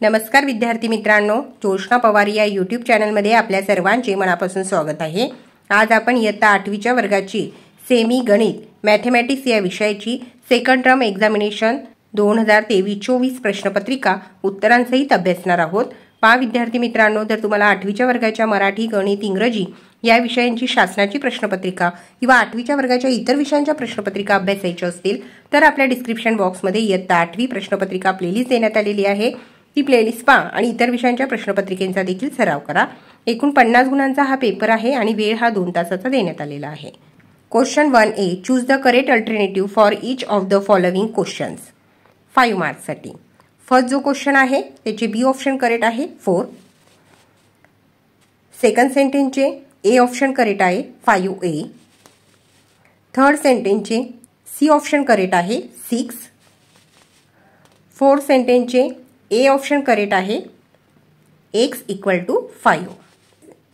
नमस्कार विद्यार्थी मित्रांनो, जोशना पवार या यूट्यूब चॅनलमध्ये आपल्या सर्वांचे मनापासून स्वागत आहे। आज आपण इयत्ता 8वीच्या वर्गाची सेमी गणित मॅथमॅटिक्स या विषयाची सेकंड टर्म एक्झामिनेशन 2023-24 प्रश्नपत्रिका उत्तरांसहित अभ्यासणार आहोत। पहा विद्यार्थी मित्रांनो, जर तुम्हाला 8वीच्या वर्गाच्या मराठी, गणित, इंग्रजी या विषयांची शासनाची प्रश्नपत्रिका किंवा 8वीच्या वर्गाच्या इतर विषयांच्या प्रश्नपत्रिका अभ्यासायच्या असतील तर आपल्या डिस्क्रिप्शन बॉक्समध्ये इयत्ता 8वी प्रश्नपत्रिका प्लेलिस्ट देण्यात आलेली आहे। ती प्लेलिस्ट पहा आणि इतर विषयांच्या प्रश्नपत्रिकेचा देखील सराव करा। एकूण 50 गुणांचा हा पेपर आहे आणि वेळ हा 2 तासाचा देण्यात आलेला आहे। Question 1A, choose the correct alternative for each of the following questions. 5 मार्क्ससाठी फर्स्ट जो क्वेश्चन आहे त्याचे बी ऑप्शन करेक्ट आहे 4। सेकंड सेंटेन्सचे ए ऑप्शन करेक्ट आहे 5A। थर्ड सेंटेन्सचे सी ऑप्शन करेक्ट आहे 6। फोर्थ सेंटेन्सचे ए ऑप्शन करेक्ट आहे x = 5।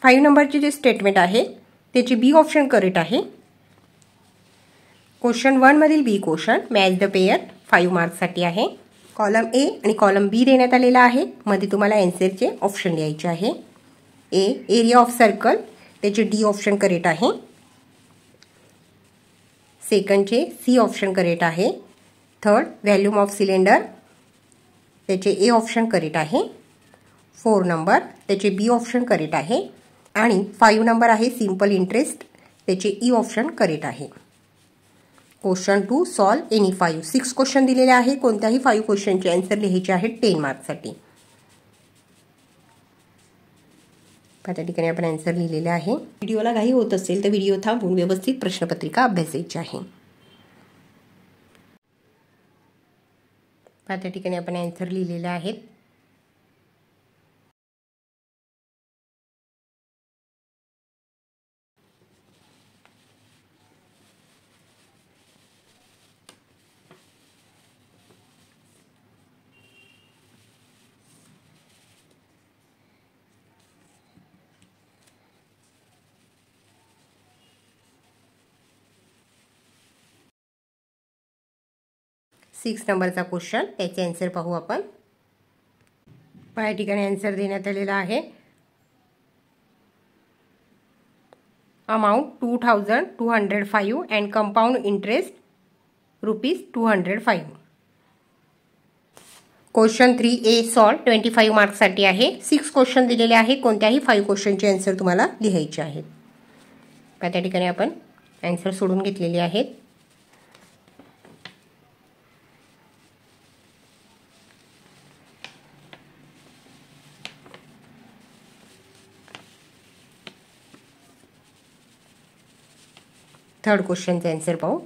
5 नंबरचे जे स्टेटमेंट आहे त्याचे बी ऑप्शन करेक्ट आहे। क्वेश्चन 1 मधील बी क्वेश्चन मॅच द पेयर 5 मार्क्ससाठी आहे। कॉलम ए आणि कॉलम बी देण्यात आलेला आहे, मध्ये तुम्हाला आन्सरचे ऑप्शन लिहायचे आहे। ए एरिया ऑफ सर्कल त्याचे डी ऑप्शन करेक्ट आहे। सेकंडचे सी ऑप्शन करेक्ट आहे। थर्ड व्हॉल्यूम ऑफ सिलेंडर त्याचे ए ऑप्शन करेक्ट आहे। 4 नंबर त्याचे बी ऑप्शन करेक्ट आहे आणि 5 नंबर आहे सिंपल इंटरेस्ट त्याचे ई ऑप्शन करेक्ट आहे। Question 2, solve any 5। 6 क्वेश्चन दिलेले आहे, कोणत्याही 5 क्वेश्चनचे आन्सर लिहायचे आहेत 10 मार्क्ससाठी। त्या ठिकाणी आपण आन्सर लिहिलेले आहे। व्हिडिओला घाई होत असेल तर व्हिडिओ थांबवून व्यवस्थित प्रश्नपत्रिका अभ्यासायची आहे। त्या ठिकाणी आपण आन्सर लिहिलेले आहेत। सिक्स नंबरचा क्वेश्चन त्याचे आन्सर पाहू आपण। या ठिकाणी आन्सर देण्यात आलेला आहे। Amount 2205 and compound interest ₹205। Question 3A, solve 25 मार्क्ससाठी आहे। 6 क्वेश्चन दिलेले आहेत, कोणत्याही 5 क्वेश्चनचे आन्सर तुम्हाला लिहायचे आहेत। त्या ठिकाणी आपण आन्सर सोडून घेतलेले आहेत। थर्ड क्वेश्चनचे आन्सर पाहू।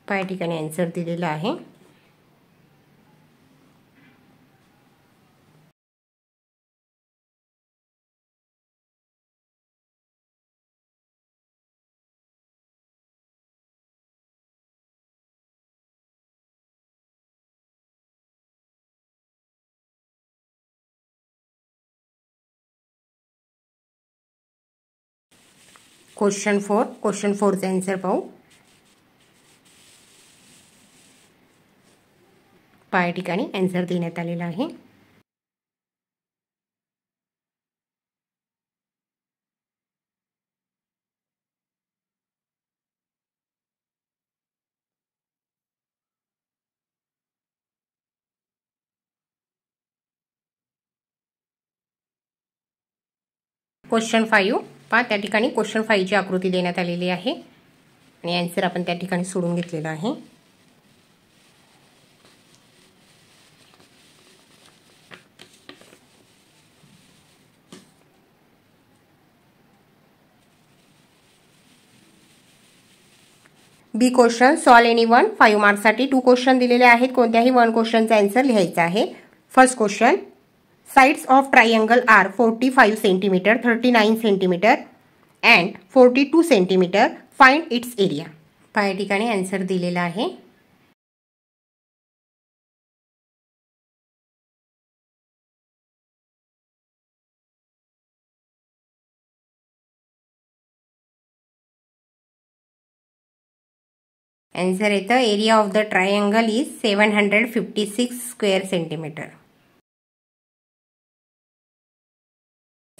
या ठिकाणी आन्सर दिलेला आहे। क्वेश्चन 4चे आन्सर पाहू। या ठिकाणी आन्सर देण्यात आलेला आहे। क्वेश्चन 5 पहा, त्या ठिकाणी क्वेश्चन 5 ची आकृती देण्यात आलेली आहे आणि आन्सर आपण त्या ठिकाणी सोडून घेतलेला आहे। बी क्वेश्चन, सॉल्व एनी 1 5 मार्क्ससाठी 2 क्वेश्चन दिलेले आहेत, कोणत्याही 1 क्वेश्चनचा आन्सर लिहायचा आहे। First question, sides of triangle are 45 centimetre, 39 centimetre and 42 centimetre, find its area. या ठिकाणी आन्सर दिलेला आहे। आन्सर येतं area of the triangle is 756 square centimetre.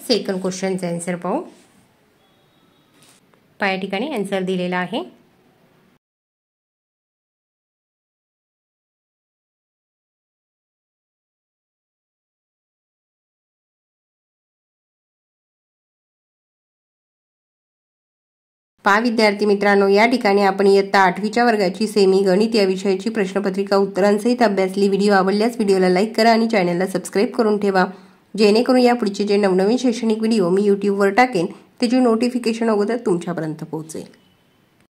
Second क्वेश्चनचा आन्सर पाहू. या ठिकाणी आन्सर दिलेला आहे. विद्यार्थी मित्रांनो, या ठिकाणी आपण इयत्ता 8वीच्या वर्गाची सेमी गणित या विषयाची प्रश्नपत्रिका उत्तरांसहित अभ्यासली. व्हिडिओ आवडल्यास व्हिडिओला लाईक करा आणि चॅनलला सबस्क्राईब करून ठेवा, जेणेकरून या पुढचे जे नवनवीन शैक्षणिक व्हिडिओ मी यूट्यूबवर टाकेन त्याची नोटिफिकेशन अगोदर तुमच्यापर्यंत पोहोचेल.